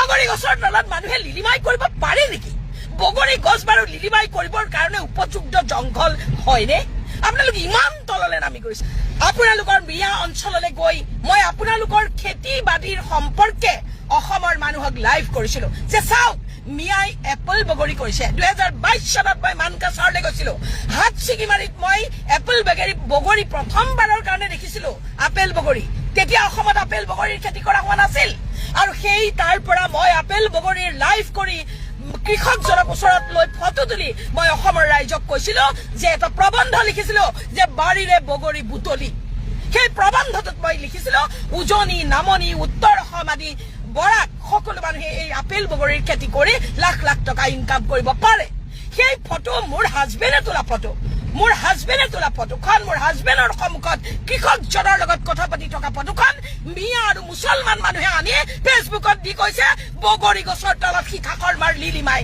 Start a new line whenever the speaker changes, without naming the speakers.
বগৰী গছৰ তলত মানুহে লিলিমাই কৰিব পাৰে নেকি? বগৰী গছ বাৰু লিলিমাই কৰিবৰ কাৰণে উপযুক্ত জংঘল হয়নে? আপোনালোক ইমান তললৈ নামি গৈছে। আপোনালোকৰ মিয়া অঞ্চললৈ গৈ মই আপোনালোকৰ খেতি বাতিৰ সম্পৰ্কে অসমৰ মানুহক লাইভ কৰিছিলো যে চাওক মিয়াই এপল বগৰী কৰিছে। 2022 চনত মই মানকাছাৰলৈ গৈছিলো। হাতচিকিমাৰীত মই এপল বগৰী প্ৰথমবাৰৰ কাৰণে দেখিছিলো। আপেল বগৰী তেতিয়া অসমত আপেল বগৰীৰ খেতি কৰা হোৱা নাছিল। আৰু সেই তাৰ পৰা মই আপেল বগৰীৰ লাইভ কৰি কৃষকজনক ওচৰত লৈ ফটো তুলি মই অসমৰ ৰাইজক কৈছিলো যে এটা প্ৰবন্ধ লিখিছিলো যে বাৰীৰে বগৰী বুটলি। সেই প্ৰবন্ধটোত মই লিখিছিলো উজনি নামনি উত্তৰ অসম আদি বৰাক সকলো মানুহে এই আপেল বগৰীৰ খেতি কৰি লাখ লাখ টকা ইনকাম কৰিব পাৰে। সেই ফটো মোৰ হাজবেণ্ডে তোলা ফটো। মোৰ হাজবেণ্ডে তোলা ফটোখন মোৰ হাজবেণ্ডৰ সন্মুখত কৃষকজনৰ লগত কথা পাতি থকা ফটোখন মিয়া আৰু মুছলমান মানুহে আনি ফেচবুকত দি কৈছে বগৰী গছৰ তলত শিখাকৰ মাৰ লিলিমাই।